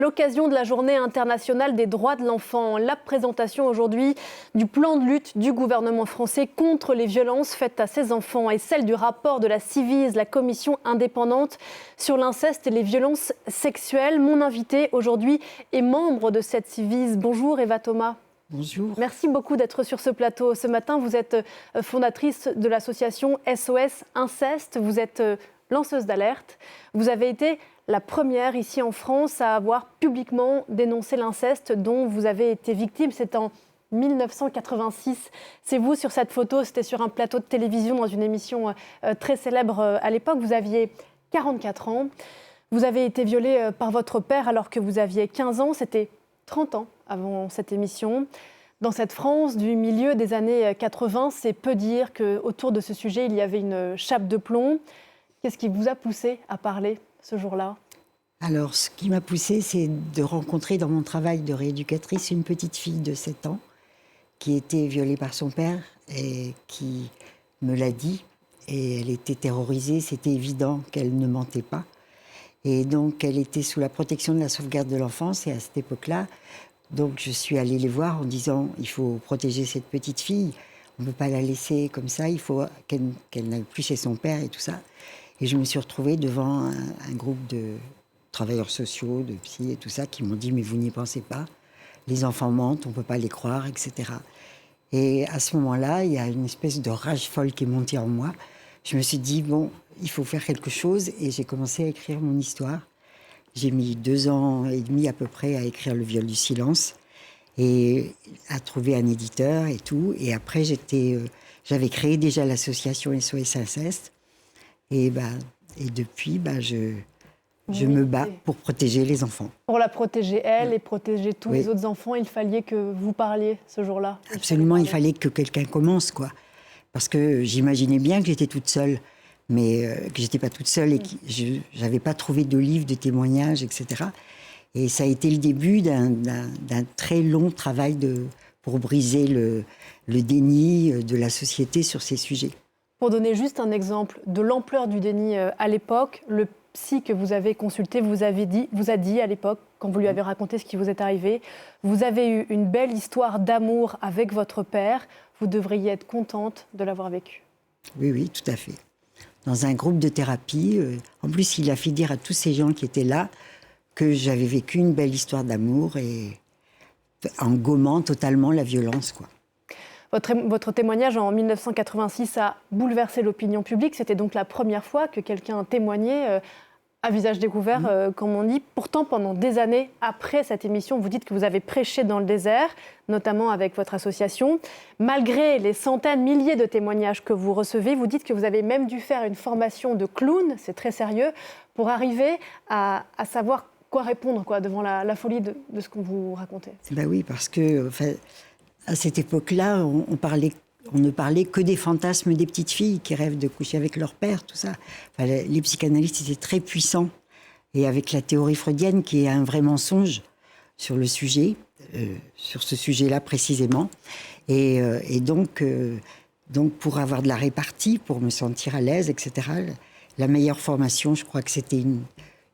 l'occasion de la Journée internationale des droits de l'enfant. La présentation aujourd'hui du plan de lutte du gouvernement français contre les violences faites à ses enfants et celle du rapport de la Ciivise, la commission indépendante sur l'inceste et les violences sexuelles. Mon invité aujourd'hui est membre de cette Ciivise. Bonjour Eva Thomas. Bonjour. Merci beaucoup d'être sur ce plateau. Ce matin, vous êtes fondatrice de l'association SOS Inceste. Vous êtes lanceuse d'alerte. Vous avez été la première ici en France à avoir publiquement dénoncé l'inceste dont vous avez été victime. C'est en 1986. C'est vous sur cette photo. C'était sur un plateau de télévision dans une émission très célèbre à l'époque. Vous aviez 44 ans. Vous avez été violée par votre père alors que vous aviez 15 ans. C'était 30 ans avant cette émission. Dans cette France du milieu des années 80, c'est peu dire qu'autour de ce sujet, il y avait une chape de plomb. Qu'est-ce qui vous a poussé à parler ce jour-là ? Alors, ce qui m'a poussée, c'est de rencontrer dans mon travail de rééducatrice une petite fille de 7 ans qui était violée par son père et qui me l'a dit. Et elle était terrorisée, c'était évident qu'elle ne mentait pas. Et donc, elle était sous la protection de la sauvegarde de l'enfance. Et à cette époque-là, donc, je suis allée les voir en disant « il faut protéger cette petite fille, on ne peut pas la laisser comme ça, il faut qu'elle n'aille plus chez son père et tout ça ». Et je me suis retrouvée devant un groupe de travailleurs sociaux, de psy et tout ça, qui m'ont dit « mais vous n'y pensez pas, les enfants mentent, on ne peut pas les croire, etc. » Et à ce moment-là, il y a une espèce de rage folle qui est montée en moi. Je me suis dit « bon, il faut faire quelque chose » et j'ai commencé à écrire mon histoire. J'ai mis 2 ans et demi à peu près à écrire Le viol du silence et à trouver un éditeur et tout. Et après, j'avais créé déjà l'association SOS Inceste. Et depuis, je me bats pour protéger les enfants. Pour la protéger, elle, et protéger tous les autres enfants, il fallait que vous parliez ce jour-là. Absolument, il fallait que quelqu'un commence, quoi. Parce que j'imaginais bien que j'étais toute seule, mais que j'étais pas toute seule et que je n'avais pas trouvé de livre, de témoignages, etc. Et ça a été le début d'un très long travail pour briser le déni de la société sur ces sujets. Pour donner juste un exemple de l'ampleur du déni à l'époque, le psy que vous avez consulté vous a dit à l'époque, quand vous lui avez raconté ce qui vous est arrivé, vous avez eu une belle histoire d'amour avec votre père, vous devriez être contente de l'avoir vécu. Oui, tout à fait. Dans un groupe de thérapie, en plus il a fait dire à tous ces gens qui étaient là que j'avais vécu une belle histoire d'amour et en gommant totalement la violence, quoi. Votre témoignage en 1986 a bouleversé l'opinion publique. C'était donc la première fois que quelqu'un témoignait à visage découvert, comme on dit. Pourtant, pendant des années après cette émission, vous dites que vous avez prêché dans le désert, notamment avec votre association. Malgré les centaines, milliers de témoignages que vous recevez, vous dites que vous avez même dû faire une formation de clown, c'est très sérieux, pour arriver à savoir quoi répondre devant la folie de ce qu'on vous racontait. Ben oui, parce que... à cette époque-là, on ne parlait que des fantasmes des petites filles qui rêvent de coucher avec leur père, tout ça. Les psychanalystes étaient très puissants. Et avec la théorie freudienne, qui est un vrai mensonge sur le sujet, sur ce sujet-là précisément. Et donc, pour avoir de la répartie, pour me sentir à l'aise, etc., la meilleure formation, je crois que c'était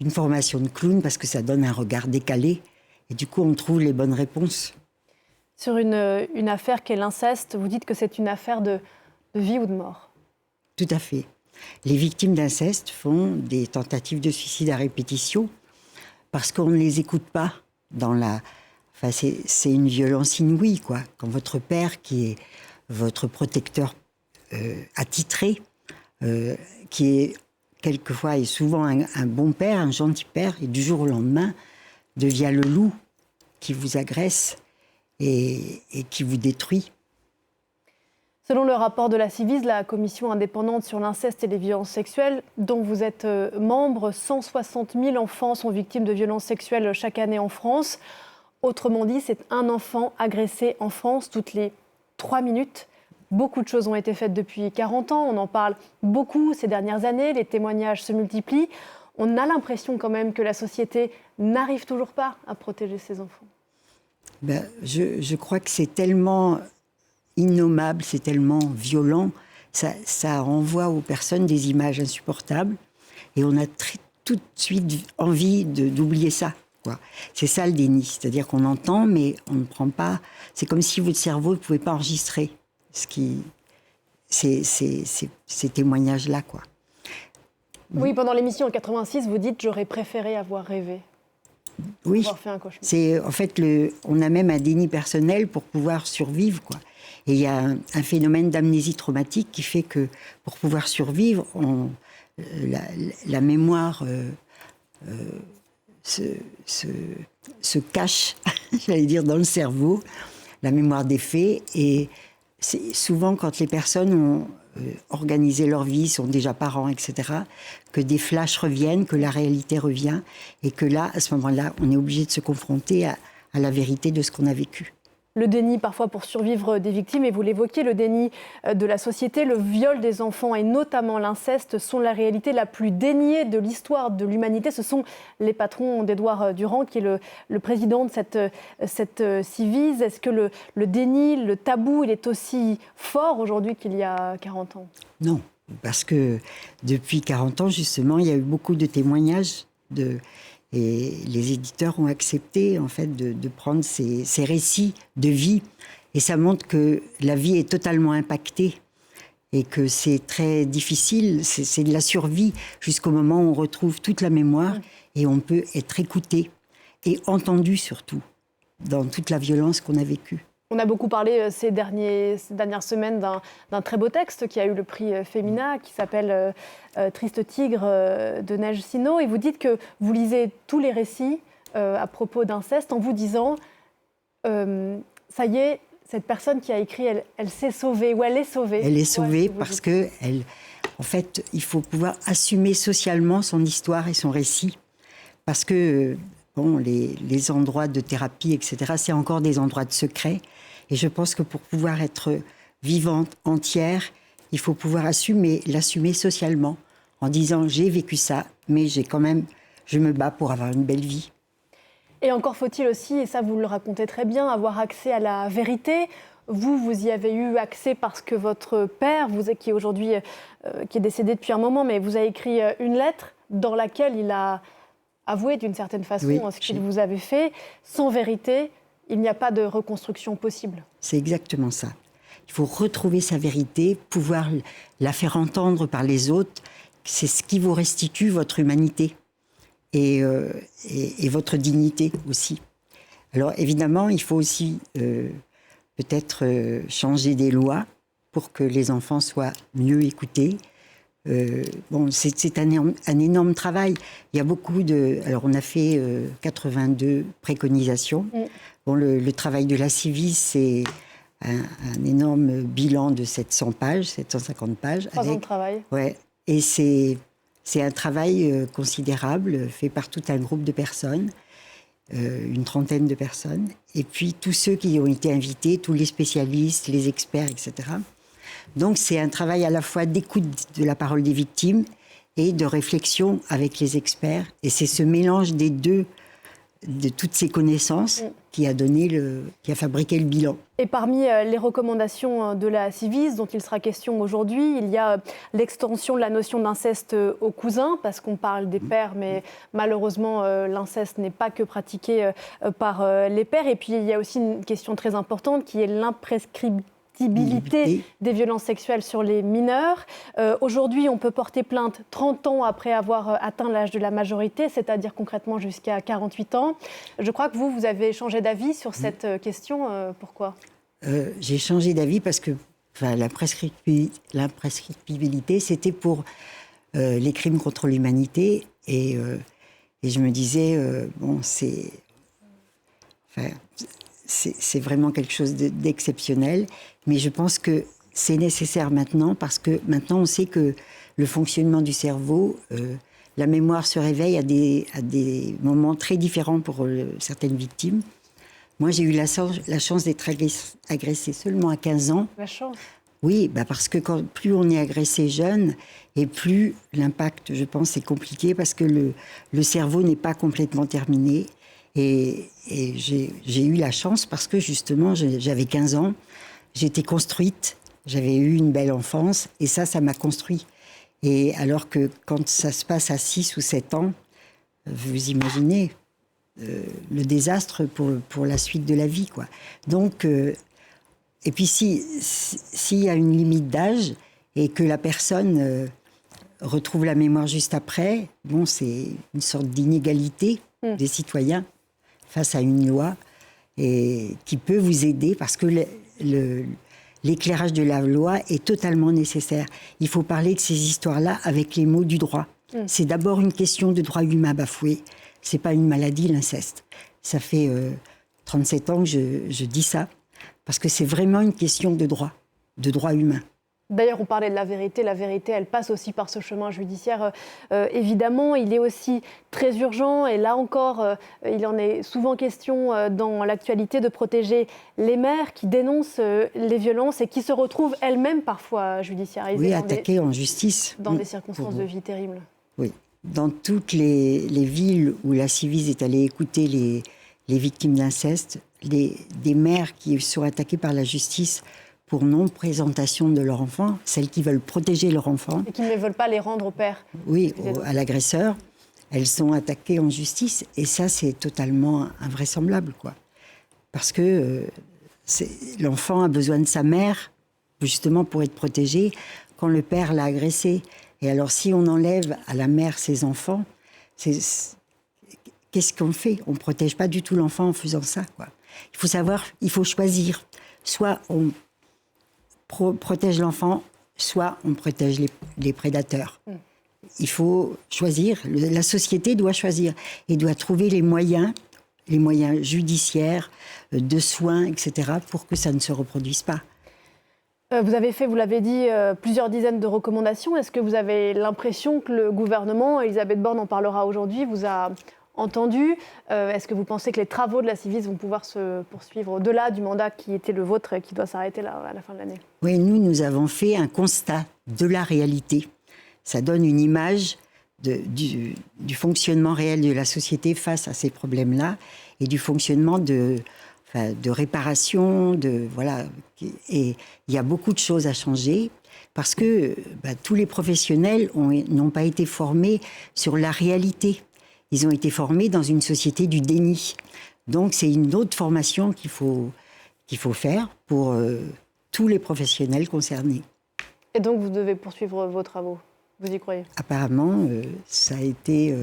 une formation de clown, parce que ça donne un regard décalé. Et du coup, on trouve les bonnes réponses. Sur une affaire qu'est l'inceste, vous dites que c'est une affaire de vie ou de mort. Tout à fait. Les victimes d'inceste font des tentatives de suicide à répétition parce qu'on ne les écoute pas. C'est une violence inouïe, quoi. Quand votre père, qui est votre protecteur attitré, qui est quelquefois et souvent un bon père, un gentil père, et du jour au lendemain devient le loup qui vous agresse et qui vous détruit. Selon le rapport de la Ciivise, la commission indépendante sur l'inceste et les violences sexuelles, dont vous êtes membre, 160 000 enfants sont victimes de violences sexuelles chaque année en France. Autrement dit, c'est un enfant agressé en France toutes les 3 minutes. Beaucoup de choses ont été faites depuis 40 ans, on en parle beaucoup ces dernières années, les témoignages se multiplient. On a l'impression quand même que la société n'arrive toujours pas à protéger ses enfants. Je crois que c'est tellement innommable, c'est tellement violent, ça renvoie aux personnes des images insupportables et on a tout de suite envie d'oublier ça. quoi. C'est ça le déni, c'est-à-dire qu'on entend, mais on ne prend pas. C'est comme si votre cerveau ne pouvait pas enregistrer ces témoignages-là, quoi. Oui, pendant l'émission en 86, vous dites « j'aurais préféré avoir rêvé ». Oui, avoir fait un cauchemar. C'est en fait on a même un déni personnel pour pouvoir survivre, quoi. Et il y a un phénomène d'amnésie traumatique qui fait que pour pouvoir survivre, la mémoire se cache, j'allais dire, dans le cerveau, la mémoire des faits. Et c'est souvent quand les personnes ont organisé leur vie, sont déjà parents, etc., que des flashs reviennent, que la réalité revient, et que là, à ce moment-là, on est obligé de se confronter à la vérité de ce qu'on a vécu. Le déni, parfois pour survivre des victimes, et vous l'évoquez, le déni de la société, le viol des enfants et notamment l'inceste sont la réalité la plus déniée de l'histoire de l'humanité. Ce sont les patrons d'Édouard Durand, qui est le président de cette Ciivise. Est-ce que le déni, le tabou, il est aussi fort aujourd'hui qu'il y a 40 ans ? Non, parce que depuis 40 ans, justement, il y a eu beaucoup de témoignages et les éditeurs ont accepté, en fait, de prendre ces récits de vie. Et ça montre que la vie est totalement impactée et que c'est très difficile. C'est de la survie jusqu'au moment où on retrouve toute la mémoire et on peut être écouté et entendu, surtout, dans toute la violence qu'on a vécue. On a beaucoup parlé ces dernières semaines d'un très beau texte qui a eu le prix Femina, qui s'appelle Triste tigre de Neige Sino. Et vous dites que vous lisez tous les récits à propos d'inceste en vous disant ça y est, cette personne qui a écrit, elle s'est sauvée, ou elle est sauvée. Elle est sauvée parce que, en fait, il faut pouvoir assumer socialement son histoire et son récit. Parce que, bon, les endroits de thérapie, etc., c'est encore des endroits de secret. Et je pense que pour pouvoir être vivante, entière, il faut pouvoir l'assumer socialement, en disant j'ai vécu ça, mais je me bats pour avoir une belle vie. Et encore faut-il aussi, et ça vous le racontez très bien, avoir accès à la vérité. Vous y avez eu accès parce que votre père, qui est aujourd'hui, qui est décédé depuis un moment, mais vous avez écrit une lettre dans laquelle il a avoué d'une certaine façon ce qu'il vous avait fait. Sans vérité, il n'y a pas de reconstruction possible. C'est exactement ça. Il faut retrouver sa vérité, pouvoir la faire entendre par les autres. C'est ce qui vous restitue votre humanité et votre dignité aussi. Alors évidemment, il faut aussi peut-être changer des lois pour que les enfants soient mieux écoutés. Bon, c'est un énorme travail. Il y a beaucoup de... Alors, on a fait 82 préconisations. Bon, le travail de la Ciivise, c'est un énorme bilan de 700 pages, 750 pages. 3 ans de travail. Ouais. Et c'est un travail considérable, fait par tout un groupe de personnes, une trentaine de personnes. Et puis, tous ceux qui ont été invités, tous les spécialistes, les experts, etc. Donc c'est un travail à la fois d'écoute de la parole des victimes et de réflexion avec les experts. Et c'est ce mélange des deux, de toutes ces connaissances, qui a fabriqué le bilan. Et parmi les recommandations de la Ciivise, dont il sera question aujourd'hui, il y a l'extension de la notion d'inceste aux cousins, parce qu'on parle des pères, mais malheureusement, l'inceste n'est pas que pratiqué par les pères. Et puis il y a aussi une question très importante qui est l'imprescriptibilité des violences sexuelles sur les mineurs. Aujourd'hui, on peut porter plainte 30 ans après avoir atteint l'âge de la majorité, c'est-à-dire concrètement jusqu'à 48 ans. Je crois que vous avez changé d'avis sur cette question. Pourquoi ? J'ai changé d'avis parce que l'imprescriptibilité, c'était pour les crimes contre l'humanité. Et je me disais, bon, c'est vraiment quelque chose d'exceptionnel. Mais je pense que c'est nécessaire maintenant parce que maintenant on sait que le fonctionnement du cerveau, la mémoire se réveille à des moments très différents pour certaines victimes. Moi, j'ai eu la chance d'être agressée seulement à 15 ans. La chance. Oui, parce que plus on est agressé jeune, et plus l'impact, je pense, est compliqué parce que le cerveau n'est pas complètement terminé. Et j'ai eu la chance parce que justement, j'avais 15 ans, j'étais construite, j'avais eu une belle enfance et ça m'a construit. Et alors que quand ça se passe à 6 ou 7 ans, vous imaginez, le désastre pour la suite de la vie, quoi. Donc, et puis s'il y a une limite d'âge et que la personne retrouve la mémoire juste après, bon, c'est une sorte d'inégalité des citoyens face à une loi et qui peut vous aider parce que l'éclairage de la loi est totalement nécessaire. Il faut parler de ces histoires-là avec les mots du droit. C'est d'abord une question de droit humain bafoué. C'est pas une maladie, l'inceste. Ça fait 37 ans que je dis ça, parce que c'est vraiment une question de droit humain. D'ailleurs, on parlait de la vérité. La vérité, elle passe aussi par ce chemin judiciaire. Évidemment, il est aussi très urgent, et là encore, il en est souvent question dans l'actualité, de protéger les mères qui dénoncent les violences et qui se retrouvent elles-mêmes parfois judiciarisées. Oui, attaquées en justice. Dans des circonstances de vie terribles. Oui. Dans toutes les villes où la Ciivise est allée écouter les victimes d'inceste, des mères qui sont attaquées par la justice pour non-présentation de leur enfant, celles qui veulent protéger leur enfant. Et qui ne veulent pas les rendre au père. Oui, à l'agresseur. Elles sont attaquées en justice. Et ça, c'est totalement invraisemblable, quoi. Parce que l'enfant a besoin de sa mère, justement pour être protégé, quand le père l'a agressé. Et alors, si on enlève à la mère ses enfants, qu'est-ce qu'on fait? On ne protège pas du tout l'enfant en faisant ça, quoi. Il faut savoir, il faut choisir. Soit on protège l'enfant, soit on protège les prédateurs. Il faut choisir. La société doit choisir et doit trouver les moyens judiciaires, de soins, etc., pour que ça ne se reproduise pas. Vous avez fait, vous l'avez dit, plusieurs dizaines de recommandations. Est-ce que vous avez l'impression que le gouvernement, Elisabeth Borne en parlera aujourd'hui, vous a entendu? Est-ce que vous pensez que les travaux de la Ciivise vont pouvoir se poursuivre au-delà du mandat qui était le vôtre et qui doit s'arrêter à la fin de l'année? Oui, nous avons fait un constat de la réalité. Ça donne une image du fonctionnement réel de la société face à ces problèmes-là et du fonctionnement de réparation, voilà. Et il y a beaucoup de choses à changer parce que tous les professionnels n'ont pas été formés sur la réalité. Ils ont été formés dans une société du déni. Donc c'est une autre formation qu'il faut faire pour tous les professionnels concernés. Et donc vous devez poursuivre vos travaux, vous y croyez? Apparemment, ça a été...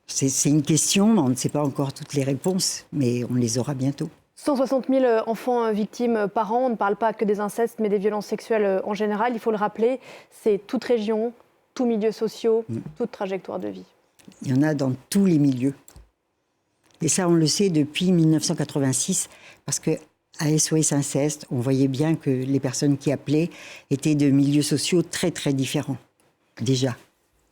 c'est une question, on ne sait pas encore toutes les réponses, mais on les aura bientôt. 160 000 enfants victimes par an, on ne parle pas que des incestes, mais des violences sexuelles en général. Il faut le rappeler, c'est toute région, tous milieux sociaux, toute trajectoire de vie. Il y en a dans tous les milieux. Et ça, on le sait depuis 1986, parce qu'à SOS Inceste, on voyait bien que les personnes qui appelaient étaient de milieux sociaux très, très différents, déjà.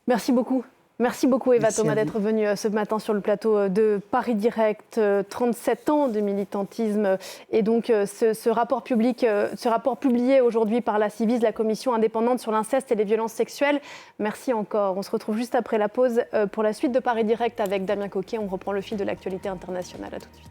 Merci beaucoup. Merci beaucoup Eva Thomas d'être venue ce matin sur le plateau de Paris Direct. 37 ans de militantisme et donc ce rapport publié aujourd'hui par la Ciivise, la commission indépendante sur l'inceste et les violences sexuelles. Merci encore. On se retrouve juste après la pause pour la suite de Paris Direct avec Damien Coquet. On reprend le fil de l'actualité internationale. À tout de suite.